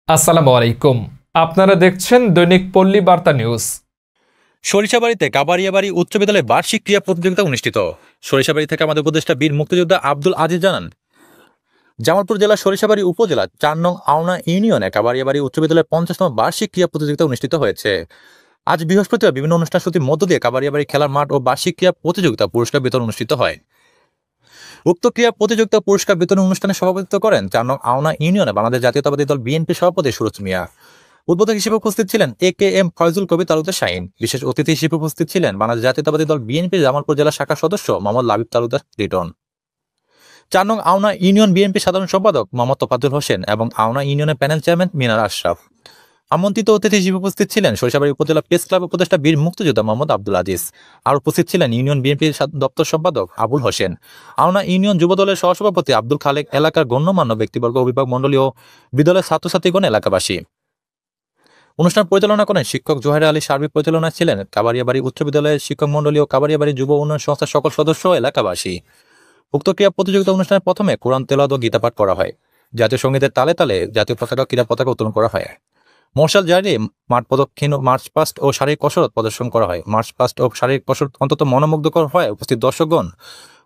আসসালামু আলাইকুম। আপনারা দেখছেন দৈনিক পল্লী বার্তা নিউজ। সরিষাবাড়িতে কাবাড়িয়াবাড়ি উচ্চ বিদ্যালয়ে বার্ষিক ক্রীড়া প্রতিযোগিতা অনুষ্ঠিত। সরিষাবাড়ি থেকে আমাদের উপদেষ্টা বীর মুক্তিযোদ্ধা আব্দুল আজিজ জানান, জামালপুর জেলার সরিষাবাড়ি উপজেলা ৪ নং আওনা ইউনিয়নে কাবাড়িয়াবাড়ি উচ্চ বিদ্যালয়ের ৫০তম বার্ষিক ক্রীড়া প্রতিযোগিতা অনুষ্ঠিত হয়েছে। আজ বৃহস্পতিবার বিভিন্ন অনুষ্ঠান সূচির মধ্য দিয়ে কাবাড়িয়াবাড়ি খেলার মাঠ ও বার্ষিক ক্রীড়া প্রতিযোগিতা পুরস্কার বিতরণ অনুষ্ঠিত হয়। উক্ত ক্রীড়া প্রতিযোগিতা পুরস্কার বিতরণ অনুষ্ঠানে সভাপতিত্ব করেন ৪ নং আওনা ইউনিয়নে বাংলাদেশ জাতীয়তাবাদী দল বিএনপি সভাপতি সুরজ মিয়া। উদ্বোধক হিসেবে উপস্থিত ছিলেন এ.কে.এম. ফয়জুল কবির তালুকদার শাহীন। বিশেষ অতিথি হিসেবে উপস্থিত ছিলেন বাংলাদেশ জাতীয়তাবাদী দল বিএনপি জামালপুর জেলা শাখার সদস্য মোহাম্মদ লাবিব তালুকদার লিটন। ৪ নং আওনা ইউনিয়ন বিএনপি সাধারণ সম্পাদক মোহাম্মদ তোফাজ্জল হোসেন এবং আওনা ইউনিয়নের প্যানেল চেয়ারম্যান মিনার আশরাফ। আমন্ত্রিত অতিথি হিসেবে উপস্থিত ছিলেন সরিষাবাড়ি উপজেলা প্রেস ক্লাব উপদেষ্টা বীর মুক্তিযোদ্ধা মোহাম্মদ আব্দুল আজিজ। আর উপস্থিত ছিলেন ইউনিয়ন বিএনপির দপ্তর সম্পাদক আবুল হোসেন, আওনা ইউনিয়ন যুব দলের সহসভাপতি আব্দুল খালেক, এলাকার গণ্যমান্য ব্যক্তিবর্গ, অভিভাবক মণ্ডলী ও বিদ্যালয়ের ছাত্রছাত্রীগণ, এলাকাবাসী। অনুষ্ঠান পরিচালনা করেন শিক্ষক জোহের আলী। সার্বিক পরিচালনায় ছিলেন কাবাড়িয়াবাড়ি উচ্চ বিদ্যালয়ের শিক্ষক মণ্ডলী ও কাবাড়িয়াবাড়ি যুব উন্নয়ন সংস্থার সকল সদস্য ও এলাকাবাসী। উক্ত ক্রীড়া প্রতিযোগিতা অনুষ্ঠানের প্রথমে কোরআন তেলাওয়াত ও গীতাপাঠ করা হয়। জাতীয় সঙ্গীতের তালে তালে জাতীয় পতাকা, ক্রীড়া পতাকা উত্তোলন করা হয়। মশাল জ্বালিয়ে মাঠ প্রদক্ষিণ, মার্চ পাস্ট ও শারীরিক কসরত প্রদর্শন করা হয়। মার্চ পাস্ট ও শারীরিক কসরত অন্তত মনোমুগ্ধকর হয়। উপস্থিত দর্শকগণ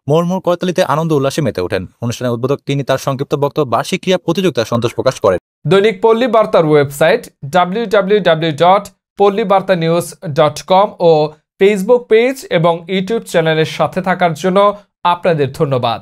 মুহুর্মুহু করতালিতে আনন্দ উল্লাসে মেতে ওঠেন। অনুষ্ঠানের উদ্বোধক তিনি তার সংক্ষিপ্ত বক্তব্য বার্ষিক ক্রীড়া প্রতিযোগিতায় সন্তোষ প্রকাশ করেন। দৈনিক পল্লী বার্তার ওয়েবসাইট www.pollybartanews.com ও ফেসবুক পেজ এবং ইউটিউব চ্যানেলের সাথে থাকার জন্য আপনাদের ধন্যবাদ।